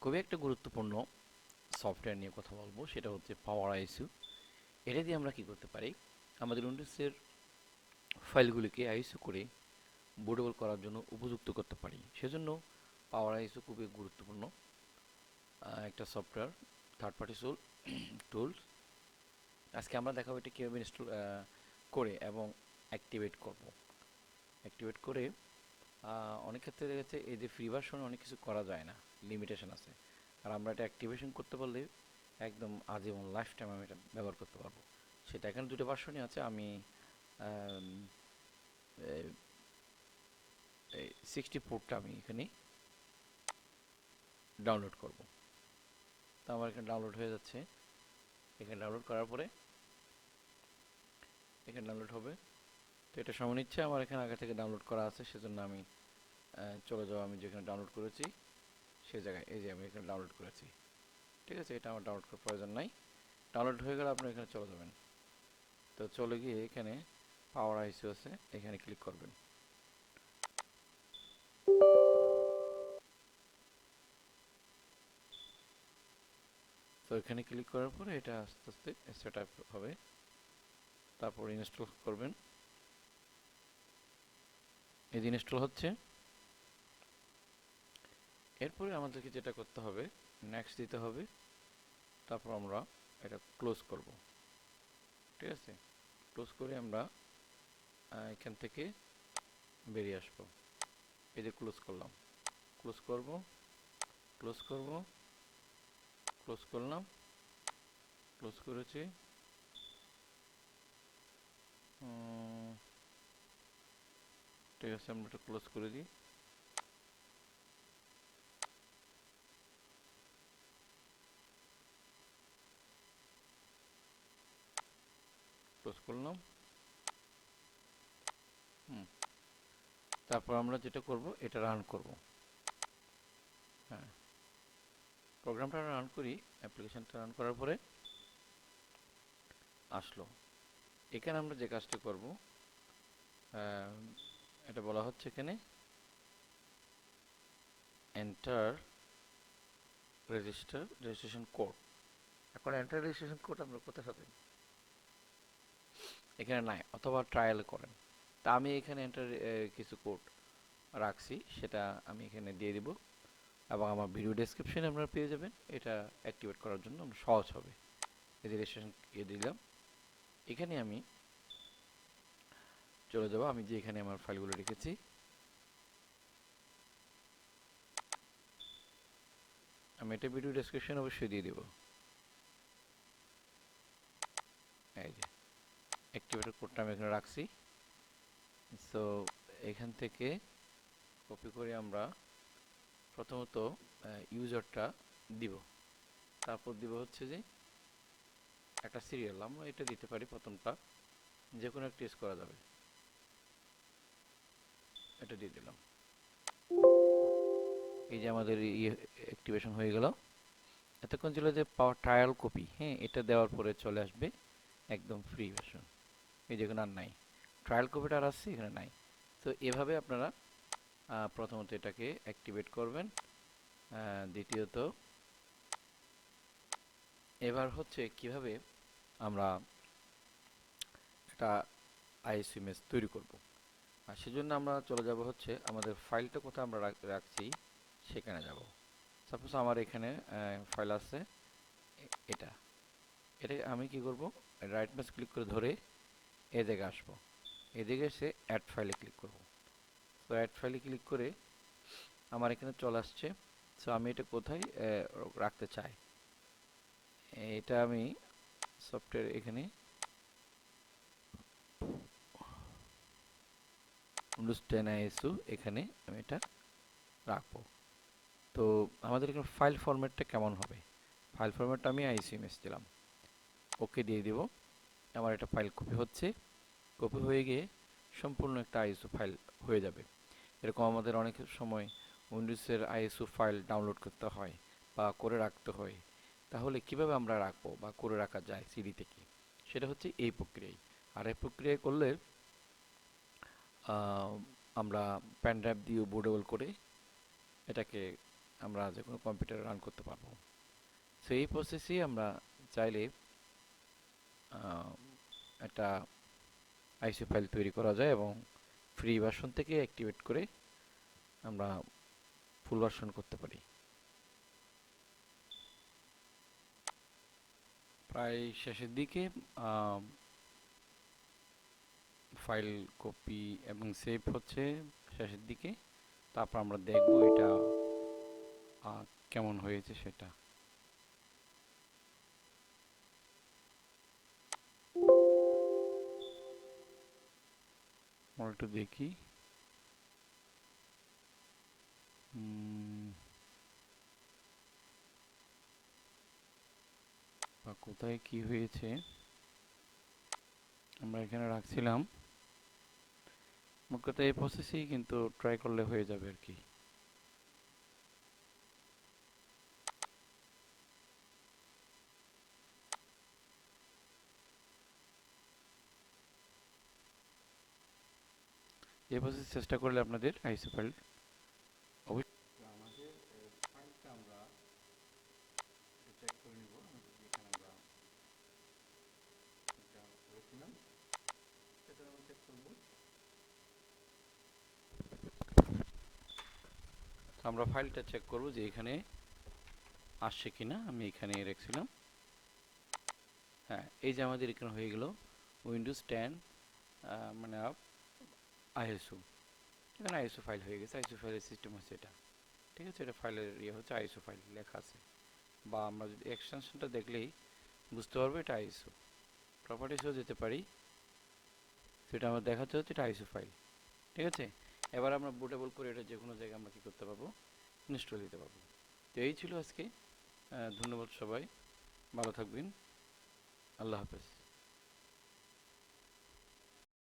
খুবই একটা গুরুত্বপূর্ণ সফটওয়্যার নিয়ে কথা বলবো, সেটা হচ্ছে পাওয়ার আইসিইউ। এটা দিয়ে আমরা কি করতে পারি, আমাদের উইন্ডোজের ফাইলগুলিকে আইসিইউ করে বুটেবল করার জন্য উপযুক্ত করতে পারি। সেজন্য পাওয়ার আইসিইউ খুবই গুরুত্বপূর্ণ একটা সফটওয়্যার, থার্ড পার্টি টুলস। আজকে আমরা দেখাবো এটা কীভাবে ইনস্টল করে এবং অ্যাক্টিভেট করব। অ্যাক্টিভেট করে অনেক ক্ষেত্রে দেখা যাচ্ছে এই যে ফ্রি ভার্সনে অনেক কিছু করা যায় না, লিমিটেশন আছে। আর আমরা এটা অ্যাক্টিভেশন করতে পারলে একদম আজীবন লাইফ টাইম আমি এটা ব্যবহার করতে পারবো। সেটা এখানে দুটো ভার্সনই আছে। আমি 64টা আমি এখানে ডাউনলোড করব। তো আমার এখানে ডাউনলোড হয়ে যাচ্ছে। এখানে ডাউনলোড করার পরে এখানে ডাউনলোড হবে। তো এটা সময় নিচ্ছে, আমার এখানে আগে থেকে ডাউনলোড করা আছে, সেজন্য আমি চলে যাবো আমি যেখানে ডাউনলোড করেছি সেই জায়গায়। এই যে আমি এখানে ডাউনলোড করেছি, ঠিক আছে। এটা আমার ডাউনলোড করার প্রয়োজন নাই। ডাউনলোড হয়ে গেলে আপনি এখানে চলে যাবেন। তো চলে গিয়ে এখানে পাওয়ার আইসিইউ আছে, এখানে ক্লিক করবেন। তো এখানে ক্লিক করার পরে এটা আস্তে আস্তে সেট আপ হবে, তারপর ইনস্টল করবেন। এই যে ইনস্টল হচ্ছে, এরপরে আমাদেরকে যেটা করতে হবে, নেক্সট দিতে হবে। তারপর আমরা এটা ক্লোজ করব, ঠিক আছে। ক্লোজ করে আমরা এখান থেকে বেরিয়ে আসবো। এই যে ক্লোজ করলাম, ক্লোজ করব, ক্লোজ করব, ক্লোজ করলাম, ক্লোজ করেছি। ঠিক আছে, আমরা এটা ক্লোজ করে দিই। ক্লোজ করলাম। তারপর আমরা যেটা করব, এটা রান করব। হ্যাঁ, প্রোগ্রামটা রান করি। অ্যাপ্লিকেশনটা রান করার পরে আসলো। এখানে আমরা যে কাজটা করব, এটা বলা হচ্ছে এখানে এন্টার রেজিস্ট্রেশন কোড। এখন এন্টার রেজিস্ট্রেশন কোড আমরা কোথায় পাবেন? এখানে নাই, অথবা ট্রায়াল করেন। তা আমি এখানে এন্টার কিছু কোড রাখছি, সেটা আমি এখানে দিয়ে দিব, এবং আমার ভিডিও ডেসক্রিপশনে আপনারা পেয়ে যাবেন। এটা অ্যাক্টিভেট করার জন্য আমরা সহজ হবে। এই যে রেজিস্ট্রেশন দিলাম, এখানে আমি চলে যাব। আমি যে এখানে আমার ফাইলগুলো রেখেছি, আমি এটা ভিডিও ডেসক্রিপশন অবশ্যই দিয়ে দিব। এই যে অ্যাক্টিভেটর কোডটা আমি এখানে রাখছি। সো এখান থেকে কপি করে আমরা প্রথমত ইউজারটা দিব, তারপর দিব হচ্ছে যে একটা সিরিয়াল। আমরা এটা দিতে পারি প্রথমটা, যে কোনো একটা ইউজ করা যাবে। এটা দিয়ে দিলাম। এই যে আমাদের ইয়ে অ্যাক্টিভেশন হয়ে গেল। এতক্ষণ ছিল যে পাওয়ার ট্রায়াল কপি, হ্যাঁ, এটা দেওয়ার পরে চলে আসবে একদম ফ্রি ভার্সন। এই যেখানে আর নাই, ট্রায়াল কপিটা আর আসছে, এখানে নাই। তো এভাবে আপনারা প্রথমত এটাকে অ্যাক্টিভেট করবেন। দ্বিতীয়ত এবার হচ্ছে কিভাবে আমরা একটা আইএসও ইমেজ তৈরি করব। আর সেজন্য আমরা চলে যাব হচ্ছে আমাদের ফাইলটা কোথায় আমরা রাখছি সেখানে যাব। সাপোজ আমার এখানে ফাইল আছে এটা। এটা আমি কি করব, রাইট মাউস ক্লিক করে ধরে এদিকে আসবো। এদিকে এসে অ্যাড ফাইলে ক্লিক করব। তো অ্যাড ফাইলে ক্লিক করে আমার এখানে চলে আসছে। সো আমি এটা কোথায় রাখতে চাই, এটা আমি সফটওয়্যার এখানে উইন্ডোজ 10 আইএসও এখানে আমি এটা রাখবো। তো আমাদের এখানে ফাইল ফরম্যাটটা কেমন হবে, ফাইল ফরম্যাটটা আমি আইসিএমএস দিলাম, ওকে দিয়ে দিব। আমার এটা ফাইল কপি হচ্ছে, কপি হয়ে গিয়ে সম্পূর্ণ একটা আইএসও ফাইল হয়ে যাবে। এরকম আমাদের অনেক সময় উইন্ডোজের আইএসও ফাইল ডাউনলোড করতে হয় বা করে রাখতে হয়। তাহলে কিভাবে আমরা রাখবো বা করে রাখা যায় সিডি থেকে, সেটা হচ্ছে এই প্রক্রিয়ায়। আর এই প্রক্রিয়ায় করলে আমরা পেন ড্রাইভ দিয়ে বুটেবল করে এটাকে আমরা যে কোনো কম্পিউটারে রান করতে পারবো। সো এই প্রসেসে আমরা চাইলে আহ, একটা আইসি ফাইল তৈরি করা যায় এবং ফ্রি ভার্সন থেকে অ্যাক্টিভেট করে আমরা ফুল ভার্সন করতে পারি। প্রায় শেষের দিকে ফাইল কপি এবং সেভ হচ্ছে শেষের দিকে। তারপর আমরা দেখব এটা কেমন হয়েছে সেটা। আমরা একটু দেখি বা কোথায় কি হয়েছে। আমরা এখানে রাখছিলাম, মোট কথা এই প্রসেসেই কিন্তু ট্রাই করলে হয়ে যাবে আর কি। এই প্রসেস চেষ্টা করলে আপনাদের আইসি ফাইল অবশ্যই। আমাদের ফাইলটা আমরা চেক করে নিব। যেখানে আমরা এটা করেছিলাম সেটা আমরা চেক করব। আমরা ফাইলটা চেক করব যে এখানে আসছে কিনা। আমি এখানে রেখেছিলাম। হ্যাঁ, এই যে আমাদের এখানে হয়ে গেল উইন্ডোজ 10 মানে আইএসও। এখানে আইএসও ফাইল হয়ে গেছে। আইএসও ফাইলের সিস্টেম হচ্ছে এটা। ঠিক আছে, এটা ফাইলের ইয়ে হচ্ছে আইএসও ফাইল লেখা আছে, বা আমরা যদি এক্সটেনশনটা দেখলেই বুঝতে পারবো এটা আইএসও। প্রপার্টিসেও যেতে পারি, সেটা আমরা দেখাতে হচ্ছে এটা আইএসও ফাইল। ঠিক আছে, এবার আমরা বুটেবল করে এটা যে কোনো জায়গায় আমরা কী করতে পারবো, ইনস্টল দিতে পারবো। তো এই ছিল আজকে। ধন্যবাদ সবাই, ভালো থাকবেন, আল্লাহ হাফেজ।